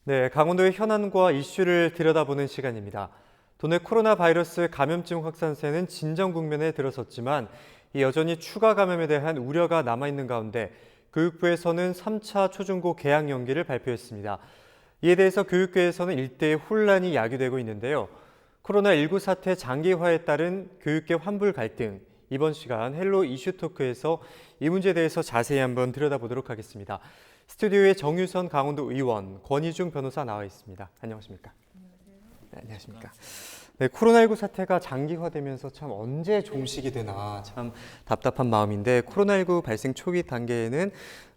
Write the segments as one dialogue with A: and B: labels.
A: 네, 강원도의 현안과 이슈를 들여다보는 시간입니다. 도내 코로나 바이러스 감염증 확산세는 진정 국면에 들어섰지만 여전히 추가 감염에 대한 우려가 남아있는 가운데 교육부에서는 3차 초중고 개학 연기를 발표했습니다. 이에 대해서 교육계에서는 일대의 혼란이 야기되고 있는데요. 코로나19 사태 장기화에 따른 교육계 환불 갈등, 이번 시간 헬로 이슈토크에서 이 문제에 대해서 자세히 한번 들여다보도록 하겠습니다. 스튜디오에 정유선 강원도 의원, 권희중 변호사 나와 있습니다. 안녕하십니까? 네, 안녕하십니까? 네, 코로나19 사태가 장기화되면서 참 언제 종식이 되나 참 답답한 마음인데 코로나19 발생 초기 단계에는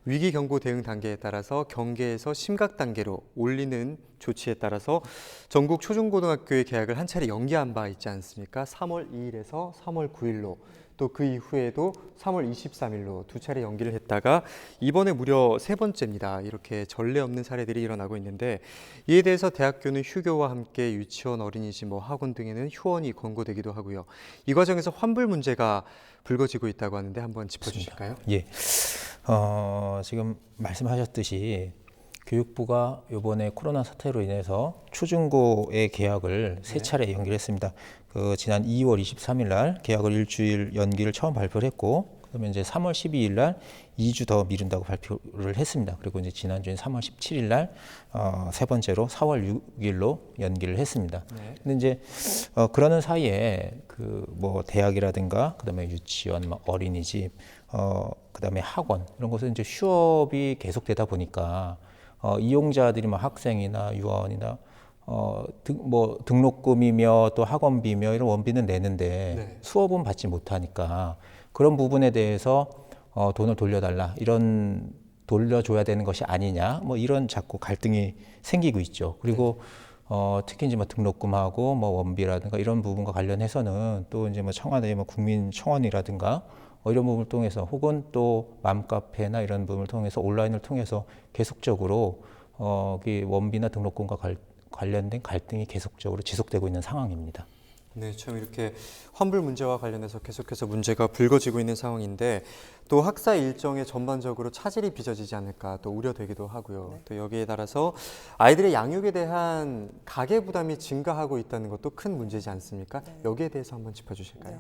A: 위기 경보 대응 단계에 따라서 경계에서 심각 단계로 올리는 조치에 따라서 전국 초중고등학교의 개학을 한 차례 연기한 바 있지 않습니까? 3월 2일에서 3월 9일로 또 그 이후에도 3월 23일로 두 차례 연기를 했다가 이번에 무려 세 번째입니다. 이렇게 전례 없는 사례들이 일어나고 있는데 이에 대해서 대학교는 휴교와 함께 유치원, 어린이집, 학원 등에는 휴원이 권고되기도 하고요. 이 과정에서 환불 문제가 불거지고 있다고 하는데 한번 짚어주실까요?
B: 예, 지금 말씀하셨듯이 교육부가 이번에 코로나 사태로 인해서 초중고의 개학을 세 차례 연기를 했습니다. 지난 2월 23일 날 개학을 일주일 연기를 처음 발표를 했고, 그러면 이제 3월 12일 날 2주 더 미룬다고 발표를 했습니다. 그리고 이제 지난주에 3월 17일 날 세 번째로 4월 6일로 연기를 했습니다.
A: 네.
B: 근데 이제 그러는 사이에 대학이라든가 그다음에 유치원, 어린이집, 그다음에 학원 이런 곳은 이제 휴업이 계속되다 보니까 이용자들이 학생이나 유아원이나 등록금이며 또 학원비며 이런 원비는 내는데
A: 네.
B: 수업은 받지 못하니까 그런 부분에 대해서 돈을 돌려달라, 이런 돌려줘야 되는 것이 아니냐, 이런 자꾸 갈등이 생기고 있죠. 그리고 특히 이제 등록금하고 원비라든가 이런 부분과 관련해서는 또 이제 청와대 국민청원이라든가 이런 부분을 통해서 혹은 또 맘카페나 이런 부분을 통해서 온라인을 통해서 계속적으로 원비나 등록금과 관련된 갈등이 계속적으로 지속되고 있는 상황입니다.
A: 네, 참 이렇게 환불 문제와 관련해서 계속해서 문제가 불거지고 있는 상황인데 또 학사 일정에 전반적으로 차질이 빚어지지 않을까 또 우려되기도 하고요.
C: 네.
A: 또 여기에 따라서 아이들의 양육에 대한 가계 부담이 증가하고 있다는 것도 큰 문제지 않습니까?
C: 네.
A: 여기에 대해서 한번 짚어주실까요?
C: 네.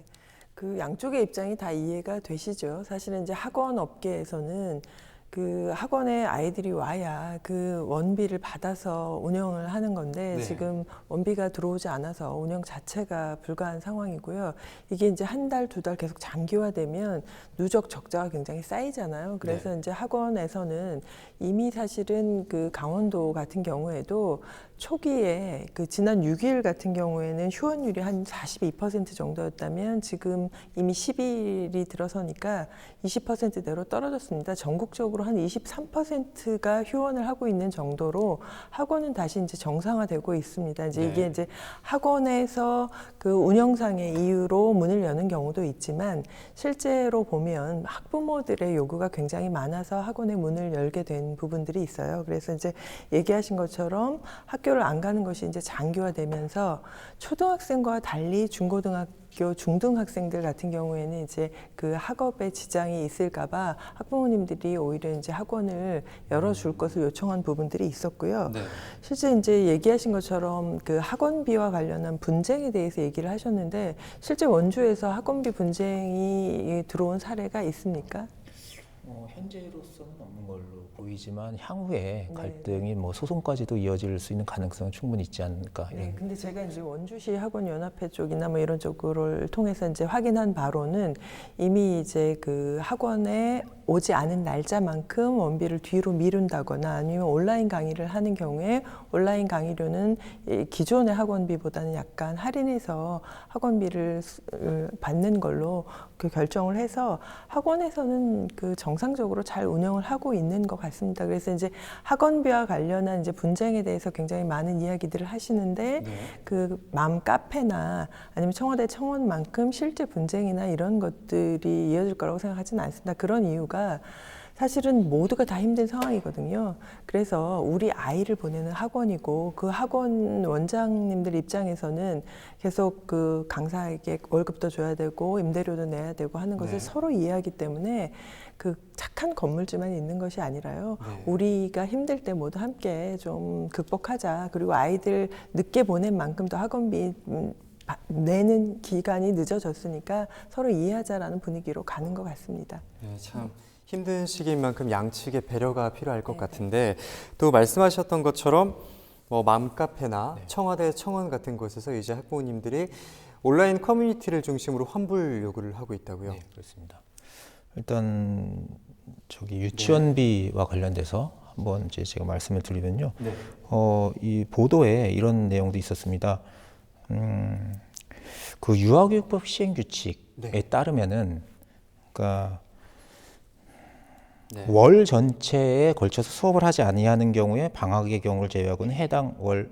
C: 그 양쪽의 입장이 다 이해가 되시죠. 사실은 이제 학원 업계에서는 그 학원에 아이들이 와야 그 원비를 받아서 운영을 하는 건데
A: 네.
C: 지금 원비가 들어오지 않아서 운영 자체가 불가한 상황이고요. 이게 이제 한 달, 두 달 계속 장기화되면 누적 적자가 굉장히 쌓이잖아요. 그래서
A: 네.
C: 이제 학원에서는 이미 사실은 그 강원도 같은 경우에도 초기에 그 지난 6일 같은 경우에는 휴원율이 한 42% 정도였다면 지금 이미 10일이 들어서니까 20%대로 떨어졌습니다. 전국적으로 한 23%가 휴원을 하고 있는 정도로 학원은 다시 이제 정상화되고 있습니다. 이제
A: 네.
C: 이게 이제 학원에서 그 운영상의 이유로 문을 여는 경우도 있지만 실제로 보면 학부모들의 요구가 굉장히 많아서 학원의 문을 열게 된 부분들이 있어요. 그래서 이제 얘기하신 것처럼 학교를 안 가는 것이 이제 장기화되면서 초등학생과 달리 중고등학교, 중등학생들 같은 경우에는 이제 그 학업에 지장이 있을까봐 학부모님들이 오히려 이제 학원을 열어줄 것을 요청한 부분들이 있었고요.
A: 네.
C: 실제 이제 얘기하신 것처럼 그 학원비와 관련한 분쟁에 대해서 얘기를 하셨는데 실제 원주에서 학원비 분쟁이 들어온 사례가 있습니까?
B: 현재로서는 없는 걸로 보이지만 향후에
C: 네.
B: 갈등이 소송까지도 이어질 수 있는 가능성은 충분히 있지 않을까.
C: 네, 근데 제가 이제 원주시 학원연합회 쪽이나 이런 쪽을 통해서 이제 확인한 바로는 이미 이제 그 학원에 오지 않은 날짜만큼 원비를 뒤로 미룬다거나 아니면 온라인 강의를 하는 경우에 온라인 강의료는 기존의 학원비보다는 약간 할인해서 학원비를 받는 걸로 그 결정을 해서 학원에서는 그 정상적으로 잘 운영을 하고 있는 것 같습니다. 그래서 이제 학원비와 관련한 이제 분쟁에 대해서 굉장히 많은 이야기들을 하시는데
A: 네.
C: 그 맘카페나 아니면 청와대 청원만큼 실제 분쟁이나 이런 것들이 이어질 거라고 생각하지는 않습니다. 그런 이유가 사실은 모두가 다 힘든 상황이거든요. 그래서 우리 아이를 보내는 학원이고 그 학원 원장님들 입장에서는 계속 그 강사에게 월급도 줘야 되고 임대료도 내야 되고 하는 것을
A: 네.
C: 서로 이해하기 때문에 그 착한 건물주만 있는 것이 아니라요.
A: 네.
C: 우리가 힘들 때 모두 함께 좀 극복하자. 그리고 아이들 늦게 보낸 만큼도 학원비 내는 기간이 늦어졌으니까 서로 이해하자라는 분위기로 가는 것 같습니다.
A: 네, 참 힘든 시기인 만큼 양측의 배려가 필요할 것 같은데 또 말씀하셨던 것처럼 뭐 맘카페나 청와대 청원 같은 곳에서 이제 학부모님들이 온라인 커뮤니티를 중심으로 환불 요구를 하고 있다고요.
B: 네, 그렇습니다. 일단 저기 유치원비와 관련돼서 한번 이제 제가 말씀을 드리면요.
A: 네.
B: 이 보도에 이런 내용도 있었습니다. 그 유아교육법 시행 규칙에 따르면은, 그러니까
A: 네.
B: 월 전체에 걸쳐서 수업을 하지 아니하는 경우에 방학의 경우를 제외하고는 해당 월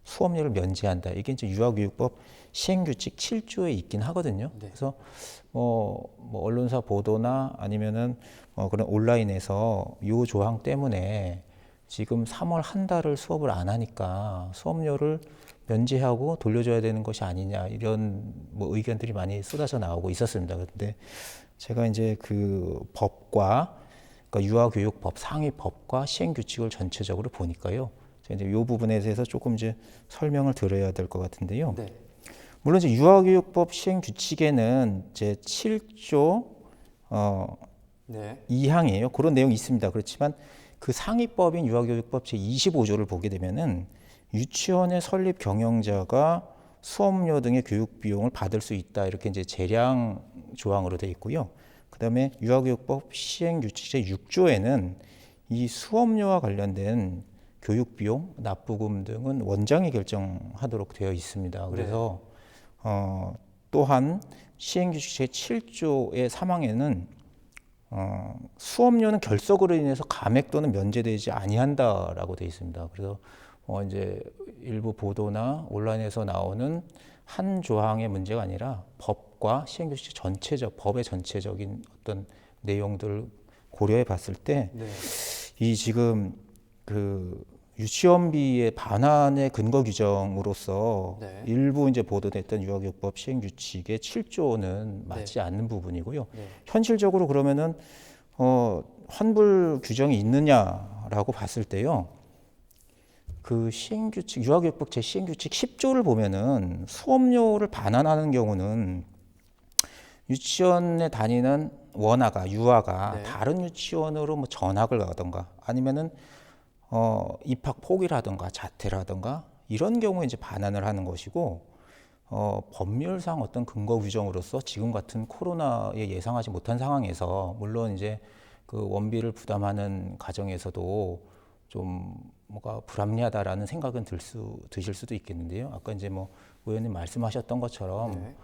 B: 수업료를 면제한다. 이게 이제 유아교육법 시행규칙 7조에 있긴 하거든요.
A: 네.
B: 그래서 뭐 언론사 보도나 아니면은 그런 온라인에서 이 조항 때문에 지금 3월 한 달을 수업을 안 하니까 수업료를 면제하고 돌려줘야 되는 것이 아니냐 이런 뭐 의견들이 많이 쏟아져 나오고 있었습니다. 그런데 제가 이제 그 법과 그러니까 유아교육법 상위법과 시행규칙을 전체적으로 보니까요. 제가 이제 이 부분에 대해서 조금 이제 설명을 드려야 될 것 같은데요.
A: 네.
B: 물론 이제 유아교육법 시행규칙에는 이제 7조
A: 네.
B: 2항이에요. 그런 내용이 있습니다. 그렇지만 그 상위법인 유아교육법 제25조를 보게 되면은 유치원의 설립 경영자가 수업료 등의 교육 비용을 받을 수 있다. 이렇게 이제 재량 조항으로 되어 있고요. 그다음에 유아교육법 시행규칙 제6조에는 이 수업료와 관련된 교육 비용, 납부금 등은 원장이 결정하도록 되어 있습니다. 그래서 또한 시행규칙 제7조의 3항에는 수업료는 결석으로 인해서 감액 또는 면제되지 아니한다라고 되어 있습니다. 그래서 이제 일부 보도나 온라인에서 나오는 한 조항의 문제가 아니라 법과 시행규칙 법의 전체적인 어떤 내용들을 고려해 봤을 때 이 지금 그 유치원비의 반환의 근거 규정으로서
A: 네.
B: 일부 이제 보도됐던 유아교육법 시행규칙의 7조는 맞지 않는 부분이고요. 현실적으로 그러면은 환불 규정이 있느냐라고 봤을 때요. 그 시행규칙 유아교육법 제 시행규칙 10조를 보면은 수업료를 반환하는 경우는 유치원에 다니는 유아가 다른 유치원으로 뭐 전학을 가던가 아니면은 입학 포기라든가 자퇴라든가 이런 경우에 이제 반환을 하는 것이고 법률상 어떤 근거 규정으로서 지금 같은 코로나에 예상하지 못한 상황에서 물론 이제 그 원비를 부담하는 가정에서도 좀 뭐가 불합리하다라는 생각은 드실 수도 있겠는데요. 아까 이제 뭐 의원님 말씀하셨던 것처럼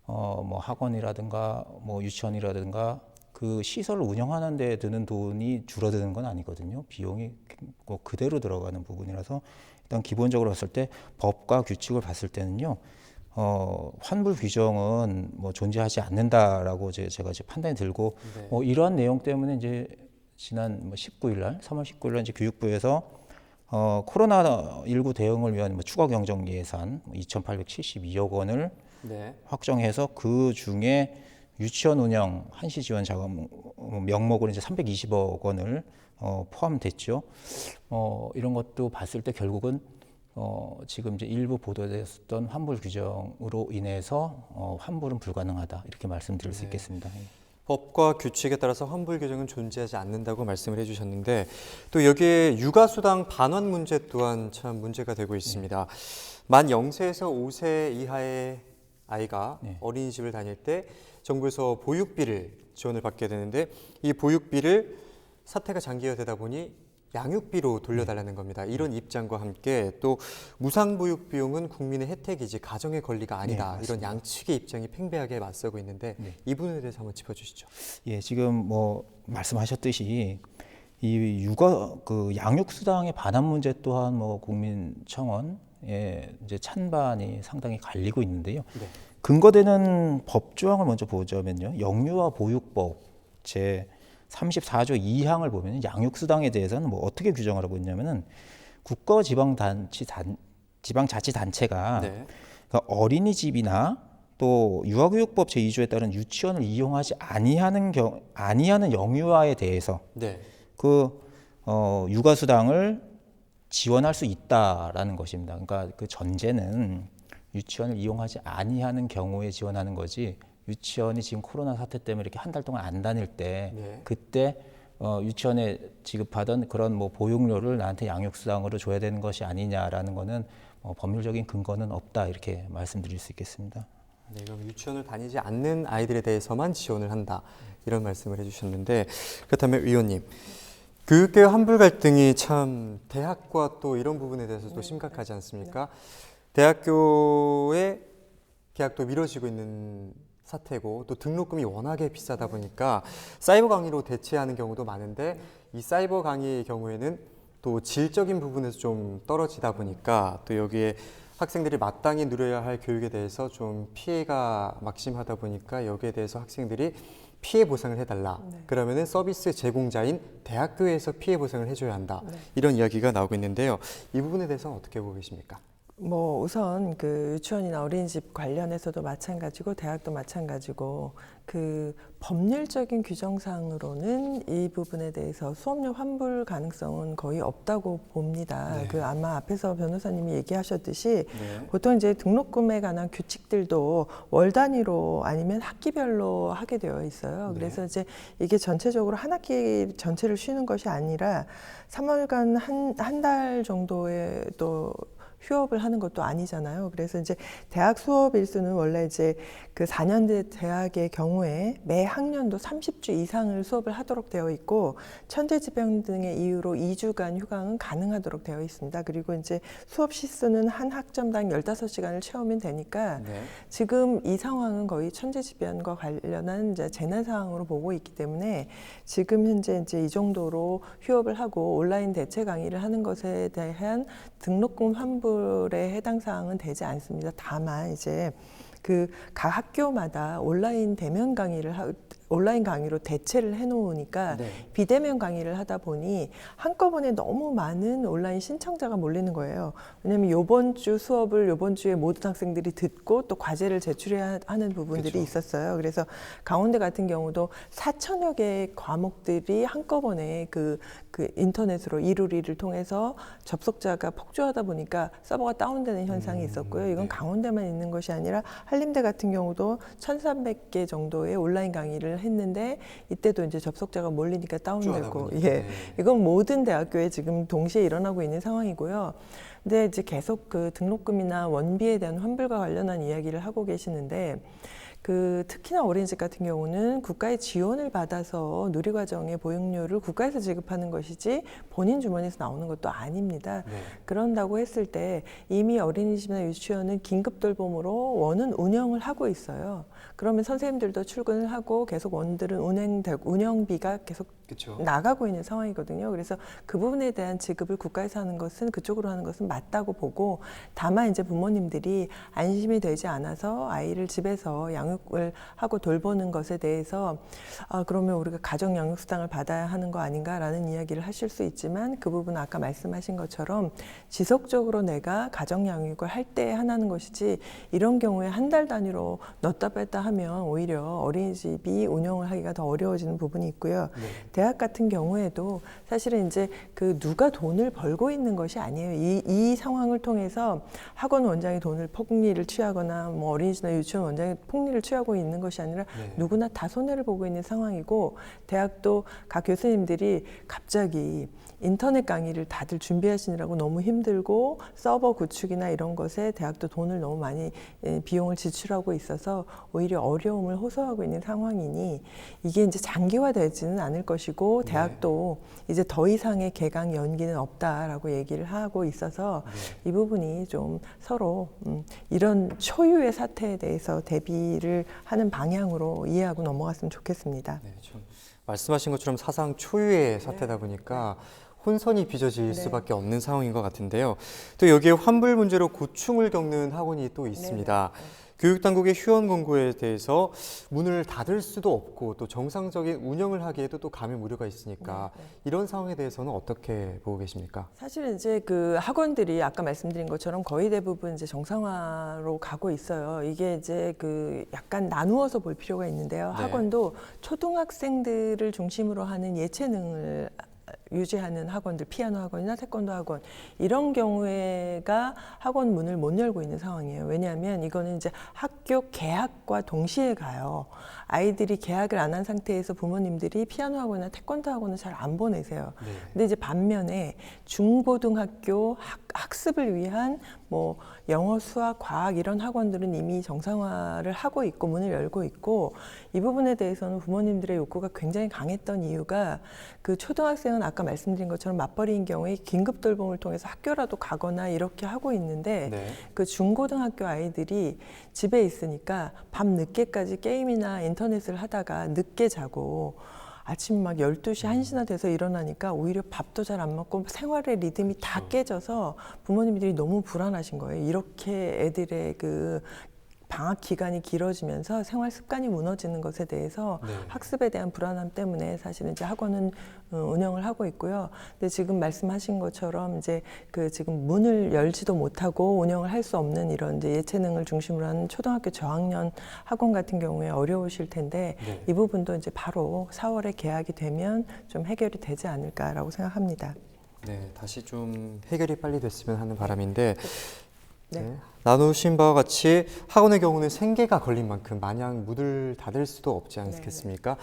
B: 뭐 학원이라든가 뭐 유치원이라든가 그 시설을 운영하는 데 드는 돈이 줄어드는 건 아니거든요. 비용이 뭐 그대로 들어가는 부분이라서 일단 기본적으로 봤을 때 법과 규칙을 봤을 때는요. 환불 규정은 뭐 존재하지 않는다라고 제가 이제 판단이 들고 이러한 내용 때문에 이제 지난 19일 날 3월 19일 날 이제 교육부에서 코로나19 대응을 위한 뭐 추가 경정 예산 2,872억 원을 확정해서 그 중에 유치원 운영 한시 지원 자금 명목으로 이제 320억 원을 포함됐죠. 이런 것도 봤을 때 결국은 지금 이제 일부 보도됐었던 환불 규정으로 인해서 환불은 불가능하다 이렇게 말씀드릴 수 있겠습니다.
A: 법과 규칙에 따라서 환불 규정은 존재하지 않는다고 말씀을 해주셨는데 또 여기에 육아수당 반환 문제 또한 참 문제가 되고 있습니다. 만 0세에서 5세 이하의 아이가 어린이집을 다닐 때 정부에서 보육비를 지원을 받게 되는데 이 보육비를 사태가 장기화되다 보니 양육비로 돌려달라는 겁니다. 이런 입장과 함께 또 무상보육 비용은 국민의 혜택이지 가정의 권리가 아니다. 이런 양측의 입장이 팽배하게 맞서고 있는데 이 부분에 대해서 한번 짚어주시죠.
B: 예, 지금 뭐 말씀하셨듯이 이 양육수당의 반환 문제 또한 뭐 국민청원에 이제 찬반이 상당히 갈리고 있는데요. 근거되는 법 조항을 먼저 보자면요. 영유아 보육법 제 34조 2항을 보면 양육수당에 대해서는 뭐 어떻게 규정을 하고 있냐면은 지방자치단체가
A: 네.
B: 그러니까 어린이집이나 또 유아교육법 제2조에 따른 유치원을 이용하지 아니하는 영유아에 대해서
A: 네.
B: 육아수당을 지원할 수 있다라는 것입니다. 그러니까 그 전제는 유치원을 이용하지 아니하는 경우에 지원하는 거지. 유치원이 지금 코로나 사태 때문에 이렇게 한 달 동안 안 다닐 때
A: 네.
B: 그때 유치원에 지급하던 그런 뭐 보육료를 나한테 양육수당으로 줘야 되는 것이 아니냐라는 거는 법률적인 근거는 없다 이렇게 말씀드릴 수 있겠습니다.
A: 네, 그럼 유치원을 다니지 않는 아이들에 대해서만 지원을 한다 이런 말씀을 해주셨는데 그렇다면 의원님 교육계의 환불 갈등이 참 대학과 또 이런 부분에 대해서도 심각하지 않습니까? 대학교의 계약도 미뤄지고 있는 사태고 또 등록금이 워낙에 비싸다 보니까 사이버 강의로 대체하는 경우도 많은데 이 사이버 강의의 경우에는 또 질적인 부분에서 좀 떨어지다 보니까 또 여기에 학생들이 마땅히 누려야 할 교육에 대해서 좀 피해가 막심하다 보니까 여기에 대해서 학생들이 피해 보상을 해달라. 그러면은 서비스 제공자인 대학교에서 피해 보상을 해줘야 한다. 이런 이야기가 나오고 있는데요. 이 부분에 대해서는 어떻게 보고 계십니까?
C: 뭐 우선 그 유치원이나 어린이집 관련해서도 마찬가지고 대학도 마찬가지고 그 법률적인 규정상으로는 이 부분에 대해서 수업료 환불 가능성은 거의 없다고 봅니다.
A: 네.
C: 그 아마 앞에서 변호사님이 얘기하셨듯이
A: 네.
C: 보통 이제 등록금에 관한 규칙들도 월 단위로 아니면 학기별로 하게 되어 있어요.
A: 네.
C: 그래서 이제 이게 전체적으로 한 학기 전체를 쉬는 것이 아니라 3월간 한 달 정도의 또 휴업을 하는 것도 아니잖아요. 그래서 이제 대학 수업 일수는 원래 이제 그 4년제 대학의 경우에 매 학년도 30주 이상을 수업을 하도록 되어 있고 천재지변 등의 이유로 2주간 휴강은 가능하도록 되어 있습니다. 그리고 이제 수업 시수는 한 학점당 15시간을 채우면 되니까
A: 네.
C: 지금 이 상황은 거의 천재지변과 관련한 이제 재난 상황으로 보고 있기 때문에 지금 현재 이제 이 정도로 휴업을 하고 온라인 대체 강의를 하는 것에 대한 등록금 환불에 해당 사항은 되지 않습니다. 다만 이제 그 각 학교마다 온라인 대면 온라인 강의로 대체를 해놓으니까
A: 네.
C: 비대면 강의를 하다 보니 한꺼번에 너무 많은 온라인 신청자가 몰리는 거예요. 왜냐하면 요번 주 수업을 요번 주에 모든 학생들이 듣고 또 과제를 제출해야 하는 부분들이
A: 그쵸.
C: 있었어요. 그래서 강원대 같은 경우도 4천여 개의 과목들이 한꺼번에 그 인터넷으로 이루리를 통해서 접속자가 폭주하다 보니까 서버가 다운되는 현상이 있었고요. 이건
A: 네.
C: 강원대만 있는 것이 아니라 한림대 같은 경우도 1,300개 정도의 온라인 강의를 했는데 이때도 이제 접속자가 몰리니까 다운되고
A: 보니까, 네.
C: 이건 모든 대학교에 지금 동시에 일어나고 있는 상황이고요. 근데 이제 계속 그 등록금이나 원비에 대한 환불과 관련한 이야기를 하고 계시는데 그 특히나 어린이집 같은 경우는 국가의 지원을 받아서 누리과정의 보육료를 국가에서 지급하는 것이지 본인 주머니에서 나오는 것도 아닙니다.
A: 네.
C: 그런다고 했을 때 이미 어린이집이나 유치원은 긴급 돌봄으로 원은 운영을 하고 있어요. 그러면 선생님들도 출근을 하고 계속 원들은 운영비가 계속
A: 그쵸.
C: 나가고 있는 상황이거든요. 그래서 그 부분에 대한 지급을 국가에서 하는 것은 그쪽으로 하는 것은 맞다고 보고 다만 이제 부모님들이 안심이 되지 않아서 아이를 집에서 양육을 하고 돌보는 것에 대해서 그러면 우리가 가정 양육수당을 받아야 하는 거 아닌가라는 이야기를 하실 수 있지만 그 부분은 아까 말씀하신 것처럼 지속적으로 내가 가정 양육을 할 때 하는 것이지 이런 경우에 한 달 단위로 넣었다 뺐다 하면 오히려 어린이집이 운영을 하기가 더 어려워지는 부분이 있고요.
A: 네.
C: 대학 같은 경우에도 사실은 이제 그 누가 돈을 벌고 있는 것이 아니에요. 이 상황을 통해서 학원 원장이 돈을 폭리를 취하거나 뭐 어린이집이나 유치원 원장이 폭리를 취하고 있는 것이 아니라
A: 네.
C: 누구나 다 손해를 보고 있는 상황이고 대학도 각 교수님들이 갑자기 인터넷 강의를 다들 준비하시느라고 너무 힘들고 서버 구축이나 이런 것에 대학도 돈을 너무 많이 비용을 지출하고 있어서 오히려 어려움을 호소하고 있는 상황이니 이게 이제 장기화되지는 않을 것이고 대학도 이제 더 이상의 개강 연기는 없다라고 얘기를 하고 있어서 이 부분이 좀 서로 이런 초유의 사태에 대해서 대비를 하는 방향으로 이해하고 넘어갔으면 좋겠습니다.
A: 네, 좀 말씀하신 것처럼 사상 초유의 사태다 보니까 혼선이 빚어질 수밖에 없는 상황인 것 같은데요. 또 여기에 환불 문제로 고충을 겪는 학원이 또 있습니다. 교육당국의 휴원 권고에 대해서 문을 닫을 수도 없고 또 정상적인 운영을 하기에도 또 감염 우려가 있으니까 이런 상황에 대해서는 어떻게 보고 계십니까?
C: 사실은 이제 그 학원들이 아까 말씀드린 것처럼 거의 대부분 이제 정상화로 가고 있어요. 이게 이제 그 약간 나누어서 볼 필요가 있는데요.
A: 네.
C: 학원도 초등학생들을 중심으로 하는 예체능을 유지하는 학원들, 피아노 학원이나 태권도 학원 이런 경우에가 학원 문을 못 열고 있는 상황이에요. 왜냐하면 이거는 이제 학교 개학과 동시에 가요. 아이들이 개학을 안 한 상태에서 부모님들이 피아노 학원이나 태권도 학원을 잘 안 보내세요.
A: 네.
C: 근데 이제 반면에 중고등학교 학습을 위한 뭐 영어, 수학, 과학 이런 학원들은 이미 정상화를 하고 있고 문을 열고 있고 이 부분에 대해서는 부모님들의 욕구가 굉장히 강했던 이유가 그 초등학생은 아까 말씀드린 것처럼 맞벌이인 경우에 긴급 돌봄을 통해서 학교라도 가거나 이렇게 하고 있는데
A: 네.
C: 그 중고등학교 아이들이 집에 있으니까 밤 늦게까지 게임이나 인터넷을 하다가 늦게 자고 아침 막 12시, 1시나 돼서 일어나니까 오히려 밥도 잘 안 먹고 생활의 리듬이 다 깨져서 부모님들이 너무 불안하신 거예요. 이렇게 애들의 그 방학 기간이 길어지면서 생활 습관이 무너지는 것에 대해서
A: 네.
C: 학습에 대한 불안함 때문에 사실은 이제 학원은 운영을 하고 있고요. 근데 지금 말씀하신 것처럼 이제 그 지금 문을 열지도 못하고 운영을 할 수 없는 이런 이제 예체능을 중심으로 하는 초등학교 저학년 학원 같은 경우에 어려우실 텐데
A: 네.
C: 이 부분도 이제 바로 4월에 개학이 되면 좀 해결이 되지 않을까라고 생각합니다.
A: 네, 다시 좀 해결이 빨리 됐으면 하는 바람인데
C: 네.
A: 네. 나누신 바와 같이 학원의 경우는 생계가 걸린 만큼 마냥 문을 닫을 수도 없지 않겠습니까?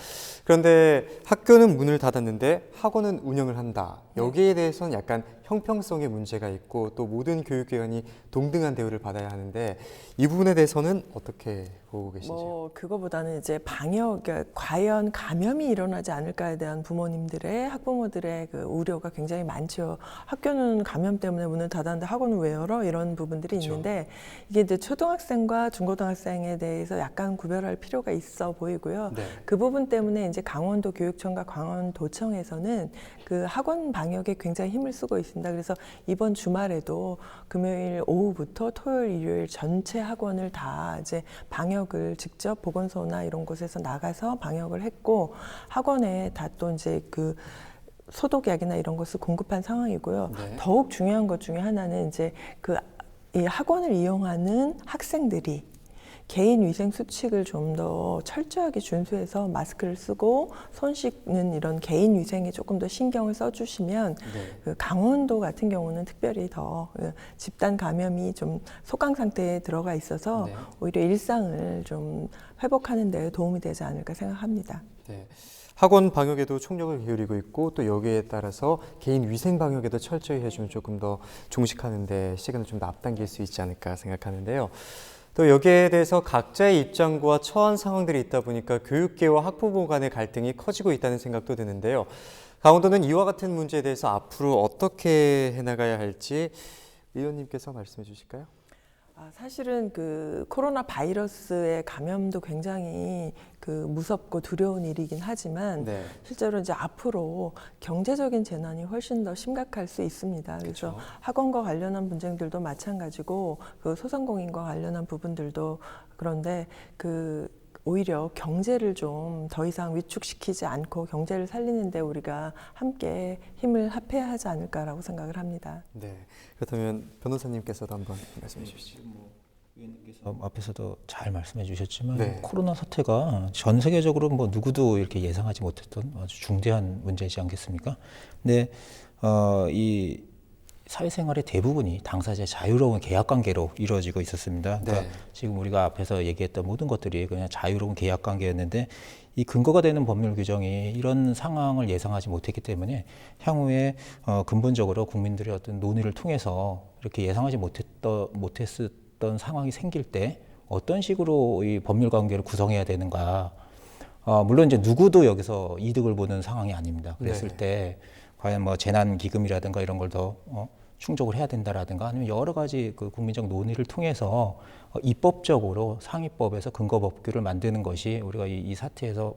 A: 그런데 학교는 문을 닫았는데 학원은 운영을 한다. 여기에 대해서는 약간 형평성의 문제가 있고 또 모든 교육기관이 동등한 대우를 받아야 하는데 이 부분에 대해서는 어떻게 보고 계신지요?
C: 뭐 그거보다는 이제 방역, 그러니까 과연 감염이 일어나지 않을까에 대한 부모님들의 학부모들의 그 우려가 굉장히 많죠. 학교는 감염 때문에 문을 닫았는데 학원은 왜 열어? 이런 부분들이
A: 그렇죠.
C: 있는데 이게 이제 초등학생과 중고등학생에 대해서 약간 구별할 필요가 있어 보이고요.
A: 네.
C: 그 부분 때문에 이제 강원도 교육청과 강원도청에서는 그 학원 방역에 굉장히 힘을 쓰고 있습니다. 그래서 이번 주말에도 금요일 오후부터 토요일, 일요일 전체 학원을 다 이제 방역을 직접 보건소나 이런 곳에서 나가서 방역을 했고 학원에 다 또 이제 그 소독약이나 이런 것을 공급한 상황이고요.
A: 네.
C: 더욱 중요한 것 중에 하나는 이제 그 이 학원을 이용하는 학생들이 개인 위생 수칙을 좀 더 철저하게 준수해서 마스크를 쓰고 손 씻는 이런 개인 위생에 조금 더 신경을 써주시면
A: 네.
C: 그 강원도 같은 경우는 특별히 더 집단 감염이 좀 소강 상태에 들어가 있어서
A: 네.
C: 오히려 일상을 좀 회복하는 데 도움이 되지 않을까 생각합니다.
A: 네. 학원 방역에도 총력을 기울이고 있고 또 여기에 따라서 개인 위생 방역에도 철저히 해주면 조금 더 종식하는데 시간을 좀 더 앞당길 수 있지 않을까 생각하는데요. 또 여기에 대해서 각자의 입장과 처한 상황들이 있다 보니까 교육계와 학부모 간의 갈등이 커지고 있다는 생각도 드는데요. 강원도는 이와 같은 문제에 대해서 앞으로 어떻게 해나가야 할지 위원님께서 말씀해 주실까요?
C: 사실은 그 코로나 바이러스의 감염도 굉장히 그 무섭고 두려운 일이긴 하지만
A: 네.
C: 실제로 이제 앞으로 경제적인 재난이 훨씬 더 심각할 수 있습니다. 그래서 학원과 관련한 분쟁들도 마찬가지고 그 소상공인과 관련한 부분들도 그런데 그 오히려 경제를 좀 더 이상 위축시키지 않고 경제를 살리는데 우리가 함께 힘을 합해야 하지 않을까라고 생각을 합니다.
A: 네. 그렇다면 변호사님께서도 한번 말씀해 주시죠.
B: 위원님께서 앞에서도 잘 말씀해 주셨지만
A: 네.
B: 코로나 사태가 전 세계적으로 뭐 누구도 이렇게 예상하지 못했던 아주 중대한 문제이지 않겠습니까? 근데 이 사회생활의 대부분이 당사자의 자유로운 계약관계로 이루어지고 있었습니다. 그러니까
A: 네.
B: 지금 우리가 앞에서 얘기했던 모든 것들이 그냥 자유로운 계약관계였는데 이 근거가 되는 법률 규정이 이런 상황을 예상하지 못했기 때문에 향후에 근본적으로 국민들의 어떤 논의를 통해서 이렇게 예상하지 못했던 상황이 생길 때 어떤 식으로 이 법률 관계를 구성해야 되는가. 물론 이제 누구도 여기서 이득을 보는 상황이 아닙니다. 그랬을
A: 네.
B: 때 과연 뭐 재난기금이라든가 이런 걸 더 충족을 해야 된다라든가 아니면 여러 가지 그 국민적 논의를 통해서 입법적으로 상위법에서 근거법규를 만드는 것이 우리가 이 사태에서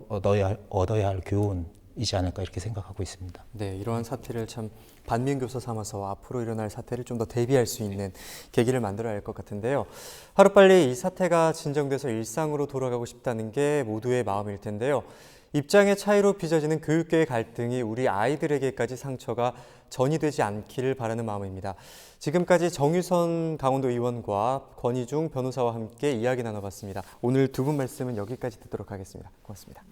B: 얻어야 할 교훈 이지 않을까 이렇게 생각하고 있습니다.
A: 네, 이러한 사태를 참 반면교사 삼아서 앞으로 일어날 사태를 좀 더 대비할 수 있는 계기를 만들어야 할 것 같은데요. 하루빨리 이 사태가 진정돼서 일상으로 돌아가고 싶다는 게 모두의 마음일 텐데요. 입장의 차이로 빚어지는 교육계의 갈등이 우리 아이들에게까지 상처가 전이되지 않기를 바라는 마음입니다. 지금까지 정유선 강원도 의원과 권희중 변호사와 함께 이야기 나눠봤습니다. 오늘 두 분 말씀은 여기까지 듣도록 하겠습니다. 고맙습니다.